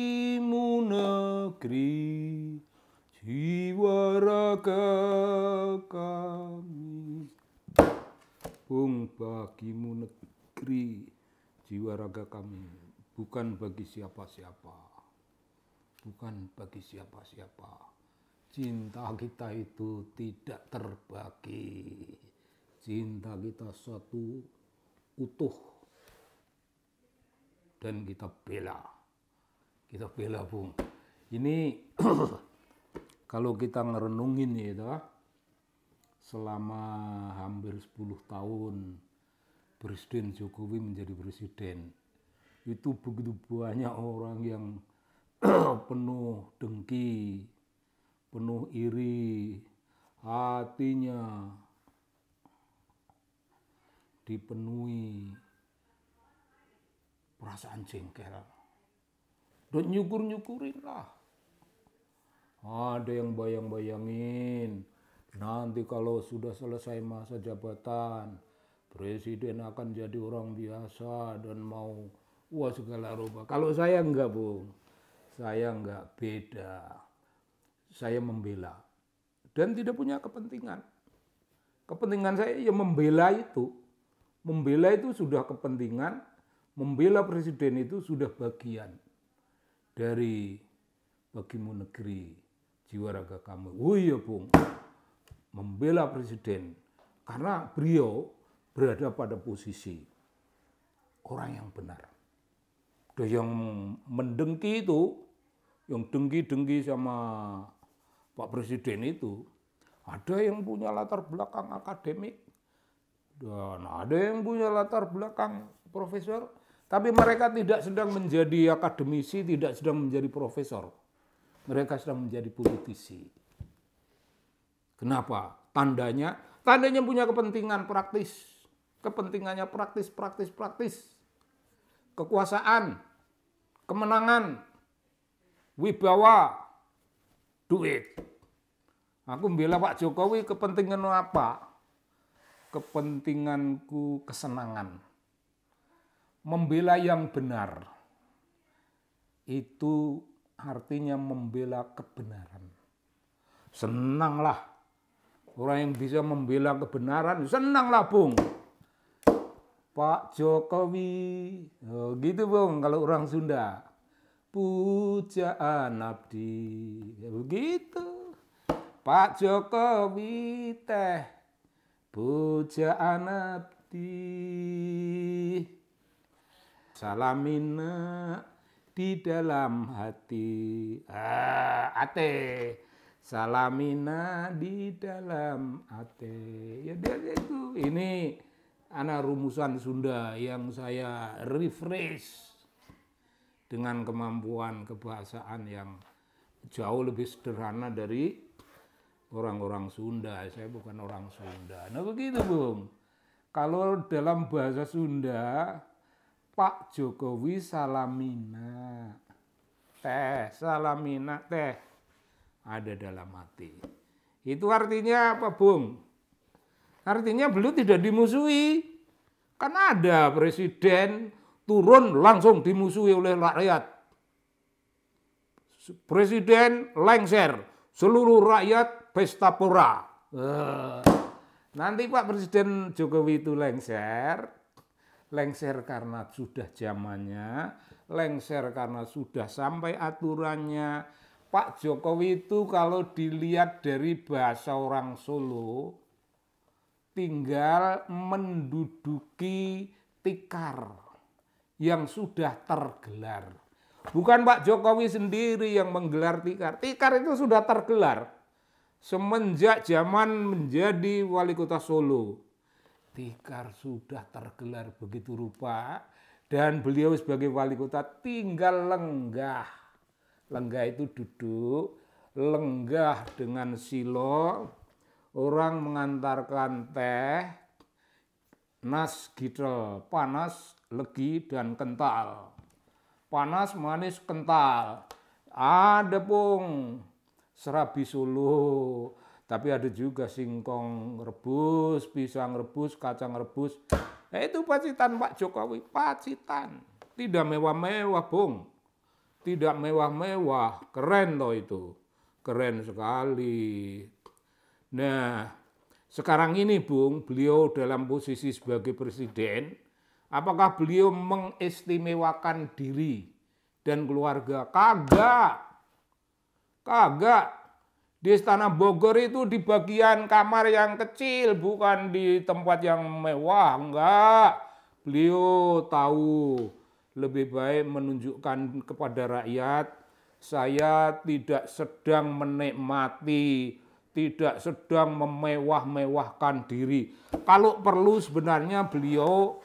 bagimu negeri, jiwa raga kami. Bung, bagimu negeri, jiwa raga kami. Bukan bagi siapa-siapa. Bukan bagi siapa-siapa. Cinta kita itu tidak terbagi. Cinta kita satu utuh. Dan kita bela. Kita bela, Bung. Ini kalau kita ngerenungin ya, selama hampir 10 tahun Presiden Jokowi menjadi presiden, itu begitu banyak orang yang penuh dengki, penuh iri, hatinya dipenuhi perasaan jengkel. Dan nyukur-nyukurin lah. Ada yang bayang-bayangin, nanti kalau sudah selesai masa jabatan, presiden akan jadi orang biasa dan mau segala rupa. Kalau saya enggak, Bung. Saya enggak, beda. Saya membela. Dan tidak punya kepentingan. Kepentingan saya ya membela itu. Membela itu sudah kepentingan. Membela presiden itu sudah bagian dari bagimu negeri, jiwa raga kamu. Oh iya, Bung, membela presiden karena beliau berada pada posisi orang yang benar. Dan yang mendengki itu, yang dengki-dengki sama Pak Presiden itu, ada yang punya latar belakang akademik dan ada yang punya latar belakang profesor. Tapi mereka tidak sedang menjadi akademisi, tidak sedang menjadi profesor. Mereka sedang menjadi politisi. Kenapa? Tandanya punya kepentingan praktis. Kepentingannya praktis. Kekuasaan, kemenangan, wibawa, duit. Aku membela Pak Jokowi kepentingan apa? Kepentinganku kesenangan. Membela yang benar itu artinya membela kebenaran. Senanglah orang yang bisa membela kebenaran, senanglah, Bung. Pak Jokowi, gitu, Bung, kalau orang Sunda. Pujaan abdi, begitu. Pak Jokowi teh, pujaan abdi. Salamina di dalam hati, ate. Salamina di dalam hati. Ya itu. Ini anak rumusan Sunda yang saya refresh dengan kemampuan kebahasaan yang jauh lebih sederhana dari orang-orang Sunda. Saya bukan orang Sunda. Nah begitu, Bung. Kalau dalam bahasa Sunda, Pak Jokowi salamina teh ada dalam hati. Itu artinya apa, Bung? Artinya beliau tidak dimusuhi. Kan ada presiden turun langsung dimusuhi oleh rakyat. Presiden lengser, seluruh rakyat pesta pora. Nanti Pak Presiden Jokowi itu lengser karena sudah zamannya, lengser karena sudah sampai aturannya. Pak Jokowi itu kalau dilihat dari bahasa orang Solo, tinggal menduduki tikar yang sudah tergelar. Bukan Pak Jokowi sendiri yang menggelar tikar. Tikar itu sudah tergelar semenjak zaman menjadi wali kota Solo. Tikar sudah tergelar begitu rupa dan beliau sebagai wali kota tinggal lenggah. Lenggah itu duduk, lenggah dengan silo, orang mengantarkan teh, nas gitel, panas, legi, dan kental. Panas, manis, kental. Ada, Bung, serabi Solo. Tapi ada juga singkong rebus, pisang rebus, kacang rebus. Itu pacitan Pak Jokowi, pacitan. Tidak mewah-mewah, Bung. tidak mewah-mewah, keren toh itu, keren sekali. Nah, sekarang ini Bung, beliau dalam posisi sebagai presiden, apakah beliau mengistimewakan diri dan keluarga? Kagak. Di Istana Bogor itu di bagian kamar yang kecil, bukan di tempat yang mewah, enggak. Beliau tahu lebih baik menunjukkan kepada rakyat, saya tidak sedang menikmati, tidak sedang memewah-mewahkan diri. Kalau perlu sebenarnya beliau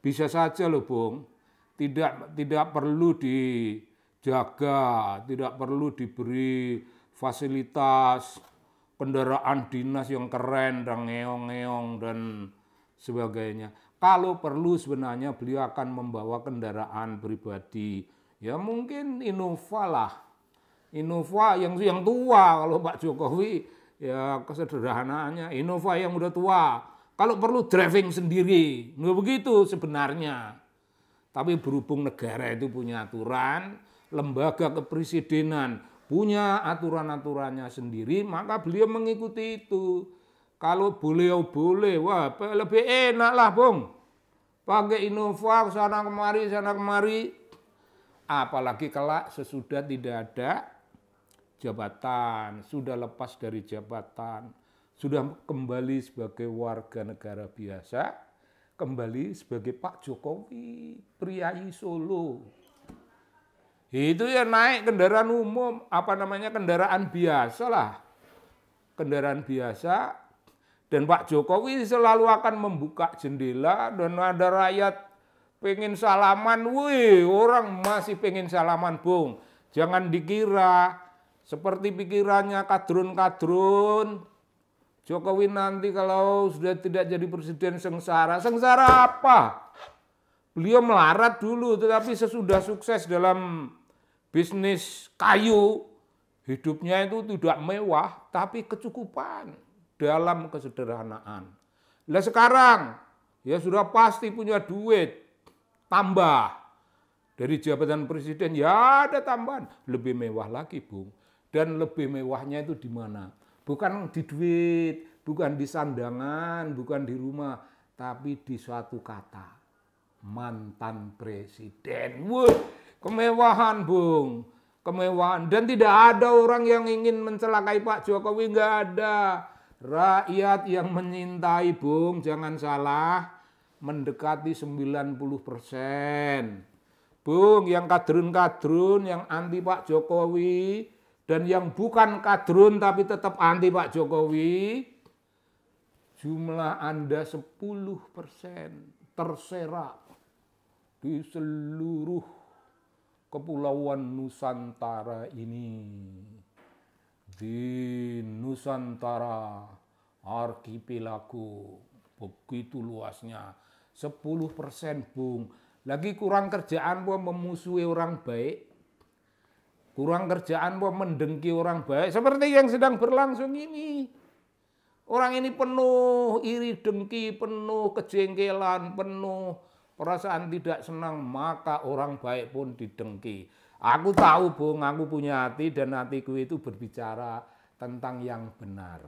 bisa saja loh Bung, tidak perlu dijaga, tidak perlu diberi fasilitas kendaraan dinas yang keren dan ngeong-ngeong dan sebagainya. Kalau perlu sebenarnya beliau akan membawa kendaraan pribadi. Ya mungkin Innova lah. Innova yang tua, kalau Pak Jokowi ya kesederhanaannya Innova yang udah tua. Kalau perlu driving sendiri, nggak begitu sebenarnya. Tapi berhubung negara itu punya aturan, lembaga kepresidenan punya aturan-aturannya sendiri, maka beliau mengikuti itu. Kalau beliau boleh, wah lebih enak lah Bung. Pakai Innova sana kemari. Apalagi kelak sesudah tidak ada jabatan, sudah lepas dari jabatan, sudah kembali sebagai warga negara biasa, kembali sebagai Pak Jokowi, priayi Solo. Itu ya naik kendaraan umum, kendaraan biasa lah. Kendaraan biasa. Dan Pak Jokowi selalu akan membuka jendela dan ada rakyat pengen salaman, wih orang masih pengen salaman Bung. Jangan dikira seperti pikirannya kadrun-kadrun. Jokowi nanti kalau sudah tidak jadi presiden sengsara. Sengsara apa? Beliau melarat dulu tetapi sesudah sukses dalam bisnis kayu, hidupnya itu tidak mewah tapi kecukupan. Dalam kesederhanaan. Lah sekarang ya sudah pasti punya duit tambah dari jabatan presiden ya ada tambahan lebih mewah lagi Bung. Dan lebih mewahnya itu di mana? Bukan di duit, bukan di sandangan, bukan di rumah, tapi di suatu kata mantan presiden. Wuh, kemewahan Bung, kemewahan dan tidak ada orang yang ingin mencelakai Pak Jokowi, nggak ada. Rakyat yang menyintai Bung, jangan salah, mendekati 90%. Bung, yang kadrun-kadrun, yang anti Pak Jokowi, dan yang bukan kadrun tapi tetap anti Pak Jokowi, jumlah Anda 10% terserak di seluruh kepulauan Nusantara ini. Di Nusantara arkipelago begitu luasnya 10% Bung. Lagi kurang kerjaan Bung memusuhi orang baik, kurang kerjaan Bung mendengki orang baik seperti yang sedang berlangsung ini. Orang ini penuh iri dengki, penuh kejengkelan, penuh perasaan tidak senang, maka orang baik pun didengki. Aku tahu Bung, aku punya hati dan hatiku itu berbicara tentang yang benar.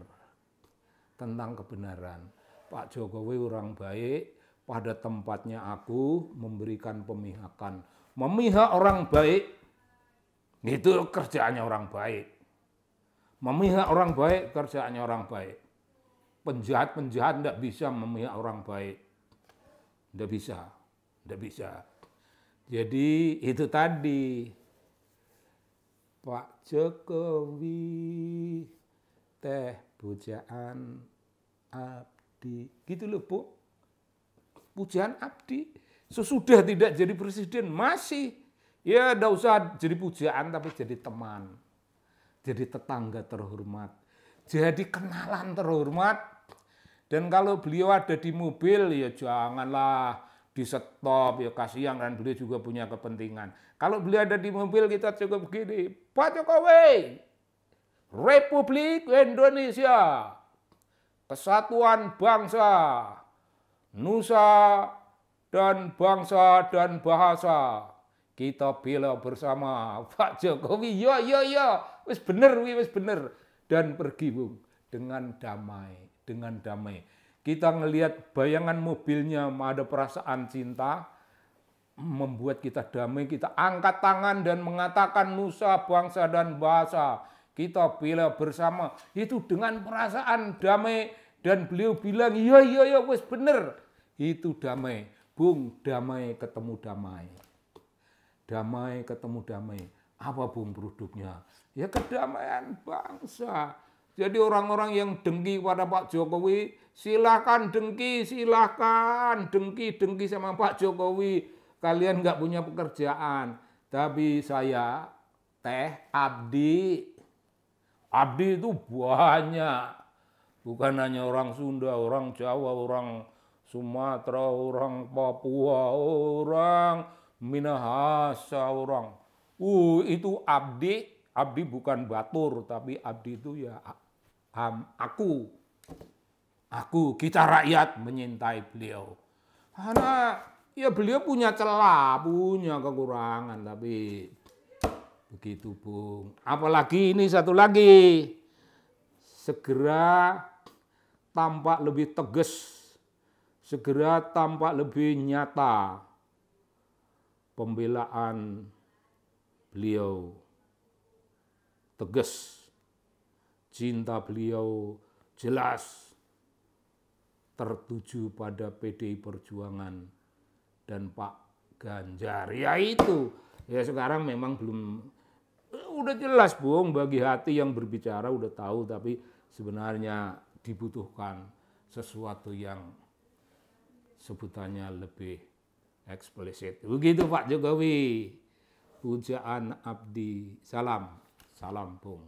Tentang kebenaran. Pak Jokowi orang baik, pada tempatnya aku memberikan pemihakan. Memihak orang baik, itu kerjaannya orang baik. Memihak orang baik, kerjaannya orang baik. Penjahat-penjahat tidak bisa memihak orang baik. Tidak bisa. Jadi itu tadi. Pak Jokowi teh pujaan abdi. Gitu loh Bu. Pujaan abdi. Sesudah tidak jadi presiden masih. Ya enggak usah jadi pujaan tapi jadi teman. Jadi tetangga terhormat. Jadi kenalan terhormat. Dan kalau beliau ada di mobil ya janganlah di stop, ya kasihan kan beliau juga punya kepentingan. Kalau beliau ada di mobil kita cukup begini, Pak Jokowi, Republik Indonesia, Kesatuan Bangsa, Nusa dan Bangsa dan Bahasa, kita bela bersama Pak Jokowi. Ya, wis bener, wis bener. Dan pergi Bung dengan damai, dengan damai. Kita ngelihat bayangan mobilnya ada perasaan cinta, membuat kita damai, kita angkat tangan dan mengatakan nusa, bangsa, dan bahasa. Kita bela bersama, itu dengan perasaan damai. Dan beliau bilang, iya, wis bener. Itu damai. Bung, damai ketemu damai. Damai ketemu damai. Apa Bung produknya? Ya kedamaian bangsa. Jadi orang-orang yang dengki pada Pak Jokowi, silakan dengki sama Pak Jokowi. Kalian nggak punya pekerjaan. Tapi saya, Abdi itu banyak. Bukan hanya orang Sunda, orang Jawa, orang Sumatera, orang Papua, orang Minahasa, orang. Itu Abdi bukan batur, tapi Abdi itu ya aku. Kita rakyat menyintai beliau. Karena ya beliau punya celah, punya kekurangan, tapi begitu Bung. Apalagi ini satu lagi, segera tampak lebih tegas, segera tampak lebih nyata pembelaan beliau, tegas, cinta beliau jelas tertuju pada PDI Perjuangan dan Pak Ganjar. Ya itu, ya sekarang memang belum, udah jelas Bung, bagi hati yang berbicara udah tahu, tapi sebenarnya dibutuhkan sesuatu yang sebutannya lebih eksplisit. Begitu Pak Jokowi. Pujaan Abdi. Salam Bung.